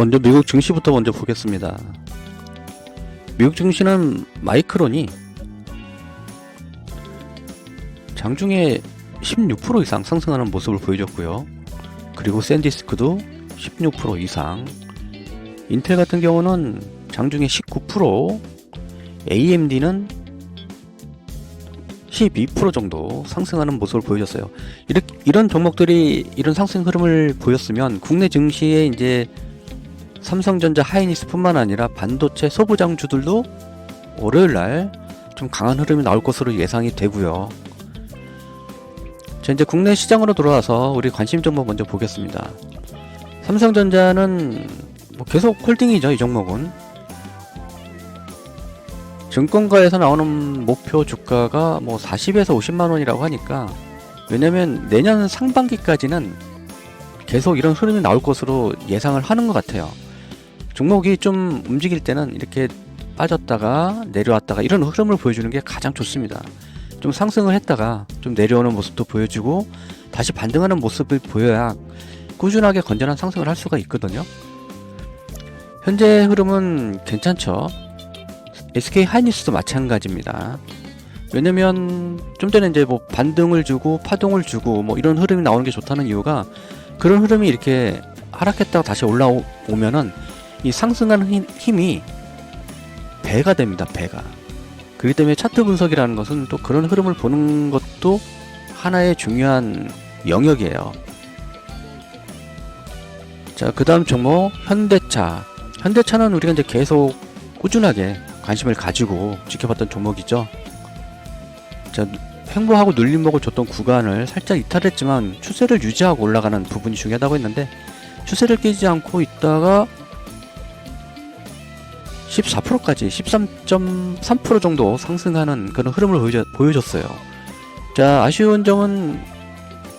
먼저 미국 증시부터 먼저 보겠습니다. 미국 증시는 마이크론이 장중에 16% 이상 상승하는 모습을 보여줬고요. 그리고 샌디스크도 16% 이상, 인텔 같은 경우는 장중에 19%, AMD는 12% 정도 상승하는 모습을 보여줬어요. 이런 종목들이 이런 상승 흐름을 보였으면 국내 증시에 이제 삼성전자, 하이닉스뿐만 아니라 반도체 소부장주들도 월요일날 좀 강한 흐름이 나올 것으로 예상이 되고요. 자, 이제 국내 시장으로 돌아와서 우리 관심 종목 먼저 보겠습니다. 삼성전자는 뭐 계속 홀딩이죠. 이 종목은 증권가에서 나오는 목표 주가가 뭐 40에서 50만원이라고 하니까, 왜냐면 내년 상반기까지는 계속 이런 흐름이 나올 것으로 예상을 하는 것 같아요. 종목이 좀 움직일 때는 이렇게 빠졌다가 내려왔다가 이런 흐름을 보여주는 게 가장 좋습니다. 좀 상승을 했다가 좀 내려오는 모습도 보여주고 다시 반등하는 모습을 보여야 꾸준하게 건전한 상승을 할 수가 있거든요. 현재 흐름은 괜찮죠. SK 하이닉스도 마찬가지입니다. 왜냐면 좀 전에 이제 뭐 반등을 주고 파동을 주고 뭐 이런 흐름이 나오는 게 좋다는 이유가, 그런 흐름이 이렇게 하락했다가 다시 올라오면은 이 상승하는 힘이 배가 됩니다. 배가. 그렇기 때문에 차트 분석이라는 것은 또 그런 흐름을 보는 것도 하나의 중요한 영역이에요. 자, 그 다음 종목 현대차. 현대차는 우리가 이제 계속 꾸준하게 관심을 가지고 지켜봤던 종목이죠. 자, 횡보하고 눌림목을 줬던 구간을 살짝 이탈했지만 추세를 유지하고 올라가는 부분이 중요하다고 했는데, 추세를 깨지 않고 있다가 14%까지 13.3% 정도 상승하는 그런 흐름을 보여줬어요. 자, 아쉬운 점은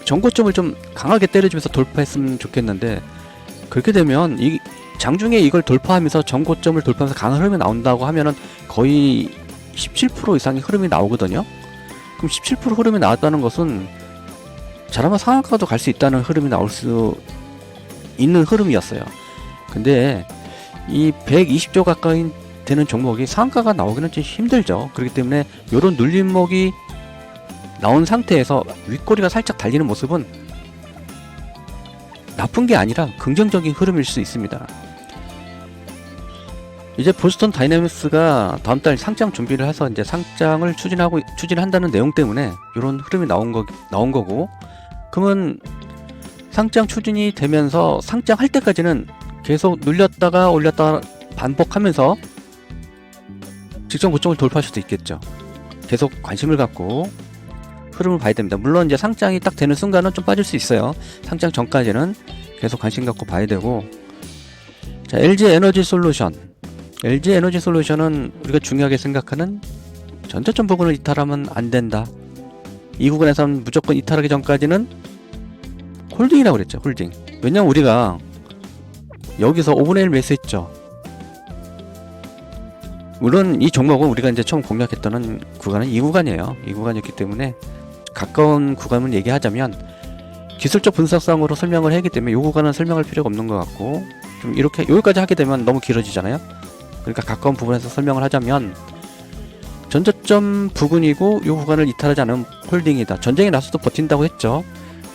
전고점을 좀 강하게 때려주면서 돌파했으면 좋겠는데, 그렇게 되면 이 장중에 이걸 돌파하면서 전고점을 돌파하면서 강한 흐름이 나온다고 하면은 거의 17% 이상의 흐름이 나오거든요. 그럼 17% 흐름이 나왔다는 것은 잘하면 상한가도 갈 수 있다는 흐름이 나올 수 있는 흐름이었어요. 근데 이 120조 가까이 되는 종목이 상한가가 나오기는 좀 힘들죠. 그렇기 때문에 이런 눌림목이 나온 상태에서 윗꼬리가 살짝 달리는 모습은 나쁜 게 아니라 긍정적인 흐름일 수 있습니다. 이제 보스턴 다이내믹스가 다음 달 상장 준비를 해서 이제 상장을 추진한다는 내용 때문에 이런 흐름이 나온 거고, 그러면 상장 추진이 되면서 상장할 때까지는 계속 눌렸다가 올렸다가 반복하면서 직전 고점을 돌파할 수도 있겠죠. 계속 관심을 갖고 흐름을 봐야 됩니다. 물론 이제 상장이 딱 되는 순간은 좀 빠질 수 있어요. 상장 전까지는 계속 관심 갖고 봐야 되고. 자, LG 에너지 솔루션. LG 에너지 솔루션은 우리가 중요하게 생각하는 전저점 부분을 이탈하면 안 된다. 이 구간에서는 무조건 이탈하기 전까지는 홀딩이라고 그랬죠. 홀딩. 왜냐면 우리가 여기서 5분의 1 매수했죠. 물론 이 종목은 우리가 이제 처음 공략했던 구간은 이 구간이에요. 이 구간이었기 때문에 가까운 구간을 얘기하자면 기술적 분석상으로 설명을 하기 때문에 이 구간은 설명할 필요가 없는 것 같고, 좀 이렇게 여기까지 하게 되면 너무 길어지잖아요. 그러니까 가까운 부분에서 설명을 하자면 전저점 부근이고 이 구간을 이탈하지 않으면 홀딩이다. 전쟁이 나서도 버틴다고 했죠.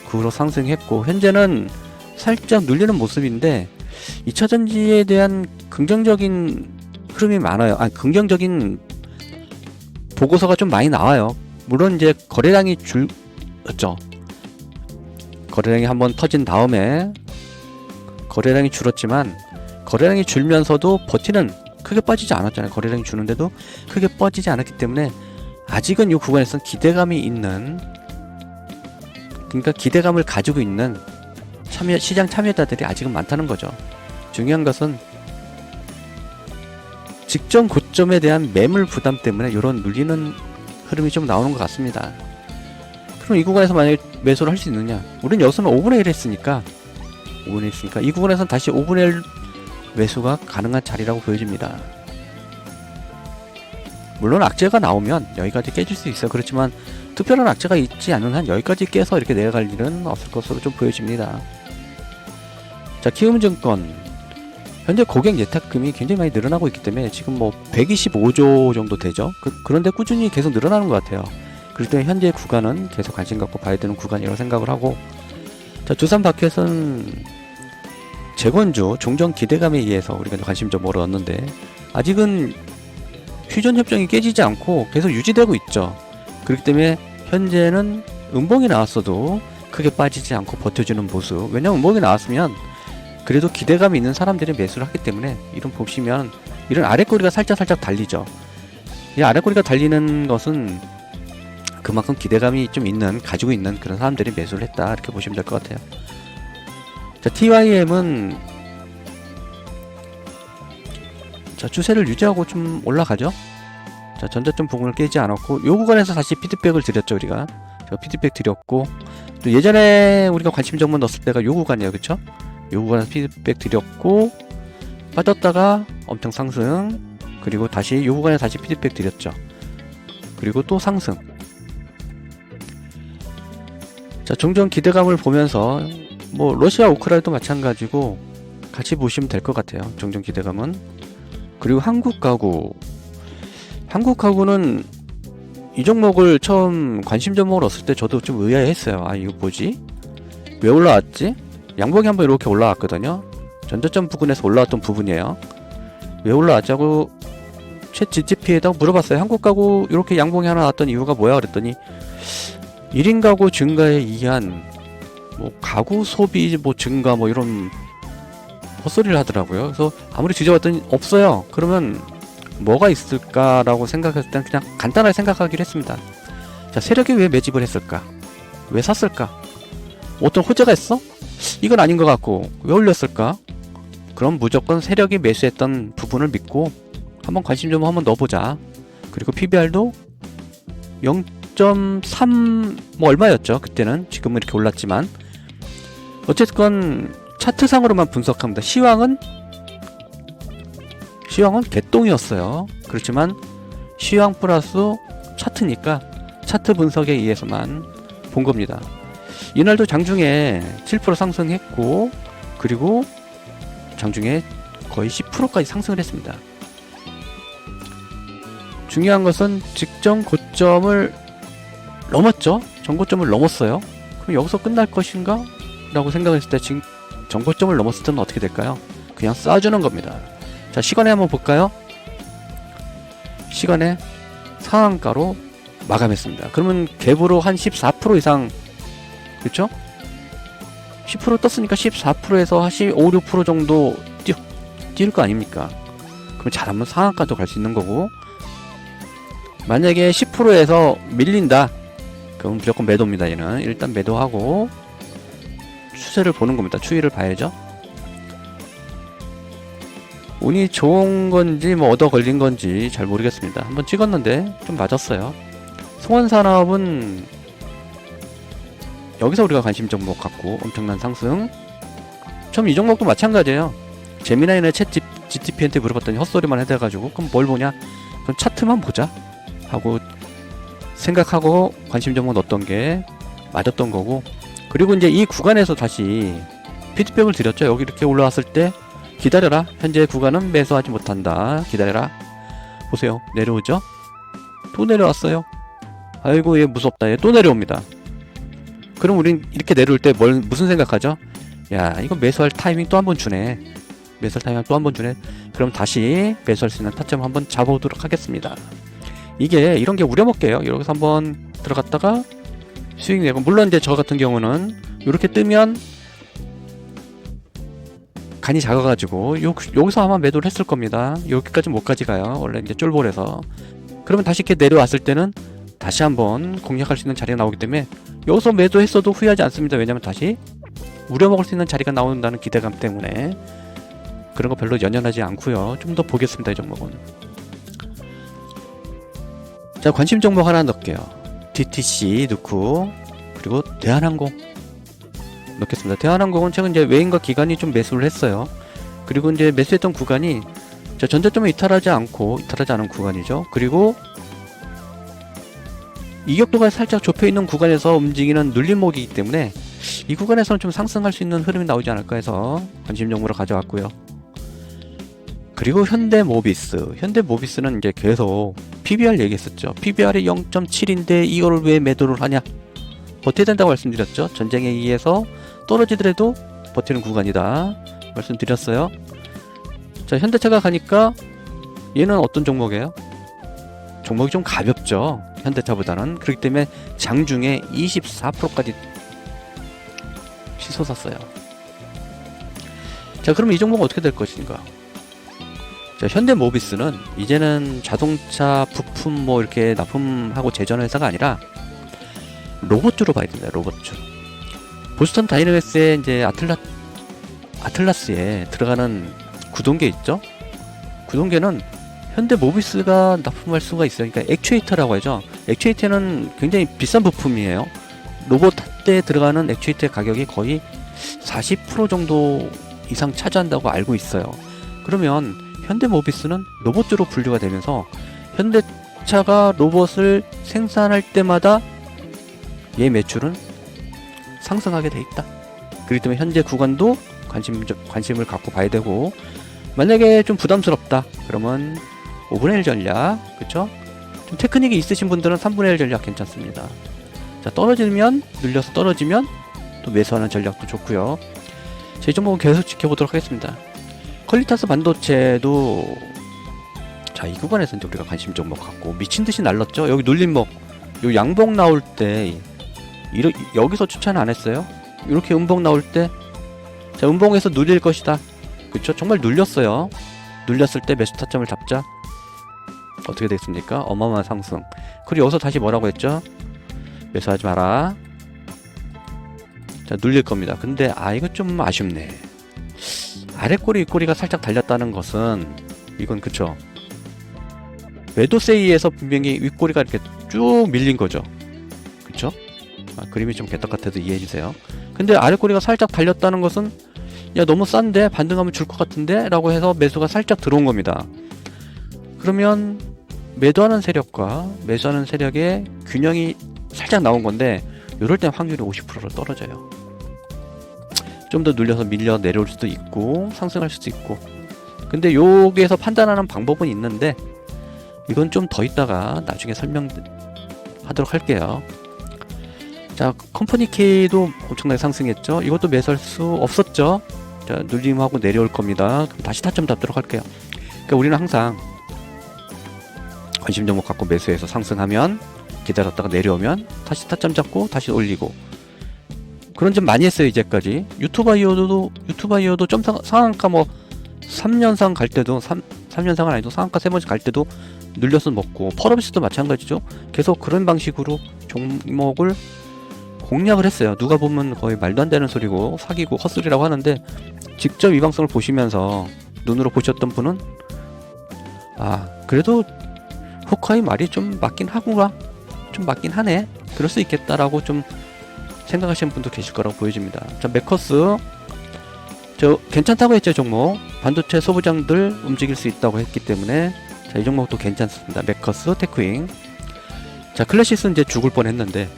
그 후로 상승했고 현재는 살짝 눌리는 모습인데 2차전지에 대한 긍정적인 흐름이 많아요. 긍정적인 보고서가 좀 많이 나와요. 물론 이제 거래량이 줄었죠. 거래량이 한번 터진 다음에 거래량이 줄었지만, 거래량이 줄면서도 버티는 크게 빠지지 않았잖아요. 거래량이 주는데도 크게 빠지지 않았기 때문에 아직은 이 구간에서는 기대감이 있는, 그러니까 기대감을 가지고 있는 시장 참여자들이 아직은 많다는 거죠. 중요한 것은 직전 고점에 대한 매물 부담 때문에 이런 눌리는 흐름이 좀 나오는 것 같습니다. 그럼 이 구간에서 만약에 매수를 할 수 있느냐? 우리는 여기서는 5분의 1 했으니까 이 구간에서는 다시 5분의 1 매수가 가능한 자리라고 보여집니다. 물론 악재가 나오면 여기까지 깨질 수 있어요. 그렇지만 특별한 악재가 있지 않은 한 여기까지 깨서 이렇게 내려갈 일은 없을 것으로 좀 보여집니다. 자, 키움증권 현재 고객 예탁금이 굉장히 많이 늘어나고 있기 때문에 지금 뭐 125조 정도 되죠. 그런데 꾸준히 계속 늘어나는 것 같아요. 그렇기 때문에 현재 구간은 계속 관심 갖고 봐야 되는 구간이라고 생각을 하고, 자, 두산 바켓은 재건주 종전 기대감에 의해서 우리가 관심 좀 몰아넣었는데 아직은 휴전 협정이 깨지지 않고 계속 유지되고 있죠. 그렇기 때문에 현재는 음봉이 나왔어도 크게 빠지지 않고 버텨주는 모습. 왜냐면 음봉이 나왔으면 그래도 기대감이 있는 사람들이 매수를 하기 때문에, 이런 보시면 이런 아랫꼬리가 살짝 달리죠. 이 아랫꼬리가 달리는 것은 그만큼 기대감이 좀 있는, 가지고 있는 그런 사람들이 매수를 했다, 이렇게 보시면 될 것 같아요. 자, TYM은 자, 추세를 유지하고 좀 올라가죠. 자, 전저점 부분을 깨지 않았고 요 구간에서 다시 피드백을 드렸죠. 우리가 피드백 드렸고, 또 예전에 우리가 관심 정보 넣었을 때가 요 구간이에요, 그쵸? 요 구간에서 피드백 드렸고 빠졌다가 엄청 상승, 그리고 다시 요 구간에 다시 피드백 드렸죠. 그리고 또 상승. 자, 종전 기대감을 보면서 뭐 러시아 우크라이나도 마찬가지고 같이 보시면 될 것 같아요. 종전 기대감은. 그리고 한국 가구는 이 종목을 처음 관심 종목을 얻을 때 저도 좀 의아해했어요. 아, 이거 뭐지? 왜 올라왔지? 양봉이 한번 이렇게 올라왔거든요. 전저점 부근에서 올라왔던 부분이에요. 왜 올라왔지 하고 챗 GTP에다가 물어봤어요. 한국 가구 이렇게 양봉이 하나 나왔던 이유가 뭐야? 그랬더니 1인 가구 증가에 의한 뭐 가구 소비 뭐 증가 뭐 이런 헛소리를 하더라고요. 그래서 아무리 뒤져봤더니 없어요. 그러면 뭐가 있을까라고 생각했을 땐 그냥 간단하게 생각하기로 했습니다. 자, 세력이 왜 매집을 했을까? 왜 샀을까? 어떤 호재가 있어? 이건 아닌 것 같고 왜 올렸을까? 그럼 무조건 세력이 매수했던 부분을 믿고 한번 관심 좀 한번 넣어보자. 그리고 PBR도 0.3 뭐 얼마였죠? 그때는. 지금은 이렇게 올랐지만 어쨌건 차트상으로만 분석합니다. 시황은 개똥이었어요. 그렇지만 시황 플러스 차트니까 차트 분석에 의해서만 본 겁니다. 이날도 장중에 7% 상승했고, 그리고 장중에 거의 10%까지 상승을 했습니다. 중요한 것은 직전 고점을 넘었죠. 전고점을 넘었어요. 그럼 여기서 끝날 것인가? 라고 생각했을 때 지금 전고점을 넘었을 때는 어떻게 될까요? 그냥 쏴주는 겁니다. 자, 시간에 한번 볼까요? 시간에 상한가로 마감했습니다. 그러면 갭으로 한 14% 이상, 그렇죠? 10% 떴으니까 14%에서 한 5, 6% 정도 뛸 거 아닙니까? 그럼 잘하면 상한가도 갈 수 있는 거고, 만약에 10%에서 밀린다, 그럼 무조건 매도입니다. 얘는 일단 매도하고 추세를 보는 겁니다. 추이를 봐야죠. 운이 좋은 건지 뭐 얻어 걸린 건지 잘 모르겠습니다. 한번 찍었는데 좀 맞았어요. 송원산업은 여기서 우리가 관심 종목 갖고 엄청난 상승. 처음 이 종목도 마찬가지예요. 재미나이나 챗 GTP한테 물어봤더니 헛소리만 해대가지고 그럼 뭘 보냐? 그럼 차트만 보자 하고 생각하고 관심 종목 넣었던 게 맞았던 거고, 그리고 이제 이 구간에서 다시 피드백을 드렸죠. 여기 이렇게 올라왔을 때 기다려라. 현재 구간은 매수하지 못한다. 기다려라. 보세요. 내려오죠? 또 내려왔어요. 아이고, 얘 무섭다. 얘 또 내려옵니다. 그럼 우린 이렇게 내려올 때 무슨 생각하죠? 야, 이거 매수할 타이밍 또 한 번 주네. 매수할 타이밍 또 한 번 주네. 그럼 다시 매수할 수 있는 타점 한번 잡아보도록 하겠습니다. 이게 이런 게 우려먹게요. 여기서 한번 들어갔다가 수익 내고, 물론 이제 저 같은 경우는 이렇게 뜨면 간이 작아가지고 여기서 아마 매도를 했을 겁니다. 여기까지 못 가져가요. 원래 이제 쫄볼에서. 그러면 다시 이렇게 내려왔을 때는 다시 한번 공략할 수 있는 자리가 나오기 때문에 여기서 매도했어도 후회하지 않습니다. 왜냐면 다시 우려먹을 수 있는 자리가 나온다는 기대감 때문에 그런 거 별로 연연하지 않고요. 좀 더 보겠습니다. 이 종목은. 자, 관심 종목 하나 넣을게요. DTC 넣고, 그리고 대한항공 넣겠습니다. 대한항공은 최근 이제 외인과 기관이 좀 매수를 했어요. 그리고 이제 매수했던 구간이 전저점을 이탈하지 않은 구간이죠. 그리고 이격도가 살짝 좁혀있는 구간에서 움직이는 눌림목이기 때문에 이 구간에서는 좀 상승할 수 있는 흐름이 나오지 않을까 해서 관심 종목으로 가져왔고요. 그리고 현대모비스는 이제 계속 PBR 얘기했었죠. PBR이 0.7인데 이걸 왜 매도를 하냐? 버텨야 된다고 말씀드렸죠. 전쟁에 의해서 떨어지더라도 버티는 구간이다 말씀드렸어요. 자, 현대차가 가니까 얘는 어떤 종목이에요? 종목이 좀 가볍죠. 현대차보다는. 그렇기 때문에 장중에 24%까지 치솟았어요. 자, 그럼 이 종목은 어떻게 될 것인가? 자, 현대모비스는 이제는 자동차 부품 뭐 이렇게 납품하고 제조하는 회사가 아니라 로봇주로 봐야 됩니다. 로봇주. 보스턴 다이내믹스의 이제 아틀라스에 들어가는 구동계 있죠? 구동계는 현대모비스가 납품할 수가 있어요. 그러니까 액추에이터라고 하죠. 액추에이터는 굉장히 비싼 부품이에요. 로봇 때 들어가는 액추에이터의 가격이 거의 40% 정도 이상 차지한다고 알고 있어요. 그러면 현대모비스는 로봇주로 분류가 되면서 현대차가 로봇을 생산할 때마다 얘 매출은 상승하게 돼 있다. 그렇기 때문에 현재 구간도 관심을 갖고 봐야 되고, 만약에 좀 부담스럽다 그러면 5분의 1 전략, 그쵸? 좀 테크닉이 있으신 분들은 3분의 1 전략 괜찮습니다. 자, 떨어지면 눌려서 떨어지면 또 매수하는 전략도 좋고요. 제 종목은 계속 지켜보도록 하겠습니다. 퀄리타스 반도체도 자, 이 구간에서 이제 우리가 관심 종목 갖고 미친듯이 날랐죠. 여기 눌림목, 요 양봉 나올 때 여기서 추천 안 했어요. 이렇게 음봉 나올 때, 자, 음봉에서 눌릴 것이다. 그쵸? 정말 눌렸어요. 눌렸을 때 매수 타점을 잡자. 어떻게 되겠습니까? 어마어마한 상승. 그리고 여기서 다시 뭐라고 했죠? 매수하지 마라. 자, 눌릴 겁니다. 근데 이거 좀 아쉽네. 아래꼬리 윗꼬리가 살짝 달렸다는 것은 이건 그쵸? 매도 세이에서 분명히 윗꼬리가 이렇게 쭉 밀린 거죠. 그쵸? 그림이 좀 개떡 같아도 이해해주세요. 근데 아래꼬리가 살짝 달렸다는 것은 야, 너무 싼데 반등하면 줄 것 같은데 라고 해서 매수가 살짝 들어온 겁니다. 그러면 매도하는 세력과 매수하는 세력의 균형이 살짝 나온 건데, 이럴 땐 확률이 50%로 떨어져요. 좀 더 눌려서 밀려 내려올 수도 있고 상승할 수도 있고. 근데 여기에서 판단하는 방법은 있는데 이건 좀 더 있다가 나중에 설명하도록 할게요. 자, 컴퍼니 K도 엄청나게 상승했죠. 이것도 매수할 수 없었죠. 자, 눌림하고 내려올 겁니다. 그럼 다시 타점 잡도록 할게요. 그러니까 우리는 항상 관심 종목 갖고 매수해서 상승하면, 기다렸다가 내려오면 다시 타점 잡고 다시 올리고, 그런 점 많이 했어요. 이제까지 유튜바이어도 좀 상한가 뭐 3년상 갈 때도 3년상은 아니도 상한가 3번씩 갈 때도 눌려서 먹고, 펄업시도 마찬가지죠. 계속 그런 방식으로 종목을 공략을 했어요. 누가 보면 거의 말도 안 되는 소리고 사기고 헛소리라고 하는데, 직접 이 방송을 보시면서 눈으로 보셨던 분은 그래도 호카의 말이 좀 맞긴 하구나, 좀 맞긴 하네, 그럴 수 있겠다라고 좀 생각하시는 분도 계실 거라고 보여집니다. 자, 메커스 저 괜찮다고 했죠. 종목 반도체 소부장들 움직일 수 있다고 했기 때문에, 자, 이 종목도 괜찮습니다. 메커스, 테크윙. 자, 클래시스는 이제 죽을 뻔했는데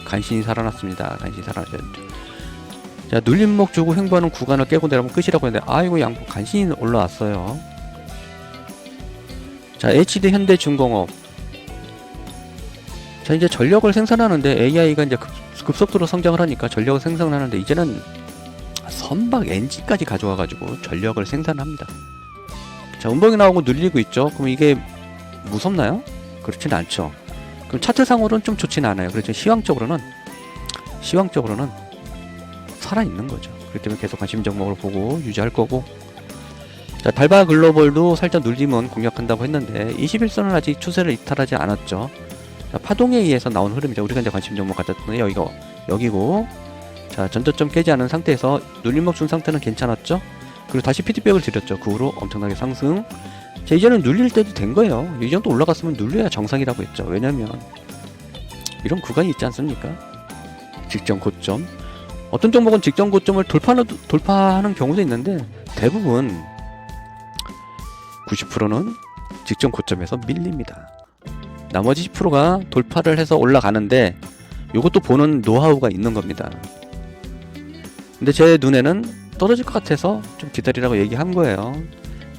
간신히 살아났습니다. 간신히 살아났죠. 자, 눌림목 주고 횡보하는 구간을 깨고 내려면 끝이라고 했는데 이거 양봉 간신히 올라왔어요. 자, HD 현대중공업. 자, 이제 전력을 생산하는데 AI가 이제 급속도로 성장을 하니까 전력을 생산하는데, 이제는 선박 엔진까지 가져와가지고 전력을 생산합니다. 자, 음봉이 나오고 눌리고 있죠. 그럼 이게 무섭나요? 그렇진 않죠. 그럼 차트상으로는 좀 좋진 않아요. 그렇죠. 시황적으로는 살아있는 거죠. 그렇기 때문에 계속 관심 종목을 보고 유지할 거고. 자, 달바 글로벌도 살짝 눌림은 공략한다고 했는데 21선은 아직 추세를 이탈하지 않았죠. 자, 파동에 의해서 나온 흐름이죠. 우리가 이제 관심 종목 같았던 여기고. 자, 전저점 깨지 않은 상태에서 눌림목 준 상태는 괜찮았죠. 그리고 다시 피드백을 드렸죠. 그 후로 엄청나게 상승. 자, 이제는 눌릴 때도 된 거예요. 이 정도 올라갔으면 눌려야 정상이라고 했죠. 왜냐면 이런 구간이 있지 않습니까? 직전 고점. 어떤 종목은 직전 고점을 돌파하는 경우도 있는데, 대부분 90%는 직전 고점에서 밀립니다. 나머지 10%가 돌파를 해서 올라가는데, 이것도 보는 노하우가 있는 겁니다. 근데 제 눈에는 떨어질 것 같아서 좀 기다리라고 얘기한 거예요.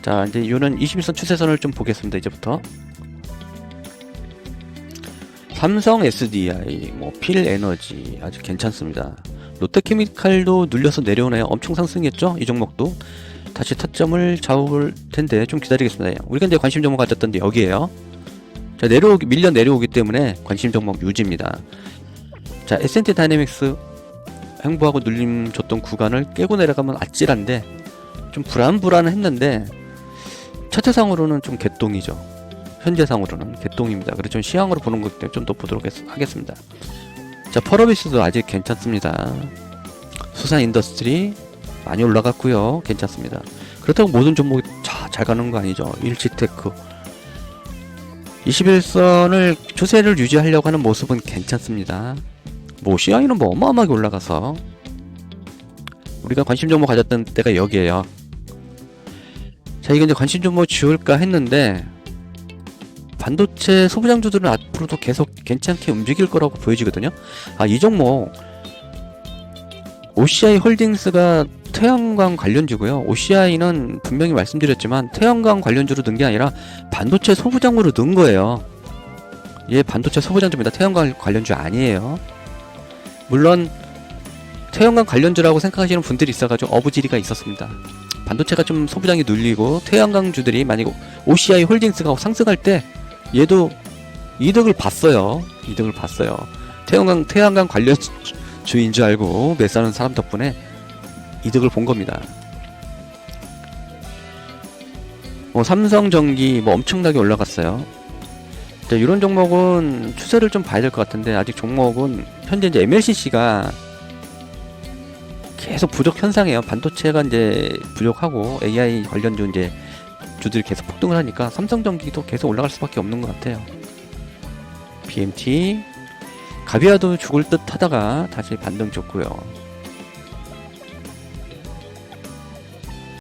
자, 이제 이거는 21선 추세선을 좀 보겠습니다. 이제부터. 삼성 SDI, 뭐 필에너지 아주 괜찮습니다. 롯데케미칼도 눌려서 내려오네요. 엄청 상승했죠? 이 종목도 다시 타점을 잡을 텐데 좀 기다리겠습니다. 우리가 이제 관심 종목 가졌던데 여기에요. 자, 밀려 내려오기 때문에 관심 종목 유지입니다. 자, S&T 다이내믹스 횡보하고 눌림 줬던 구간을 깨고 내려가면 아찔한데 좀 불안했는데 차트상으로는 좀 개똥이죠. 현재상으로는 개똥입니다. 그래서 좀 시황으로 보는 것 때문에 좀 더 보도록 하겠습니다. 자, 펄어비스도 아직 괜찮습니다. 수산인더스트리 많이 올라갔고요. 괜찮습니다. 그렇다고 모든 종목이 잘 가는 거 아니죠. 일치테크 21선을 추세를 유지하려고 하는 모습은 괜찮습니다. 뭐 시황이는 뭐 어마어마하게 올라가서 우리가 관심 종목 가졌던 때가 여기에요. 자, 이게 이제 관심 종목 지울까 했는데 반도체 소부장주들은 앞으로도 계속 괜찮게 움직일 거라고 보여지거든요. 아, 이 종목 OCI 홀딩스가 태양광 관련주고요. OCI는 분명히 말씀드렸지만 태양광 관련주로 넣은 게 아니라 반도체 소부장으로 넣은 거예요. 얘 반도체 소부장주입니다. 태양광 관련주 아니에요. 물론 태양광 관련주라고 생각하시는 분들이 있어가지고 어부지리가 있었습니다. 반도체가 좀 소부장이 눌리고 태양광주들이 만약 OCI 홀딩스가 상승할 때 얘도 이득을 봤어요. 태양광 관련주인 줄 알고 매수하는 사람 덕분에 이득을 본 겁니다. 삼성전기 엄청나게 올라갔어요. 자, 이런 종목은 추세를 좀 봐야 될 것 같은데 아직 종목은 현재 이제 MLCC가 계속 부족 현상이에요. 반도체가 이제 부족하고 AI 관련주 이제 주들이 계속 폭등을 하니까 삼성전기도 계속 올라갈 수밖에 없는 것 같아요. BMT 가비아도 죽을 듯 하다가 다시 반등 줬고요.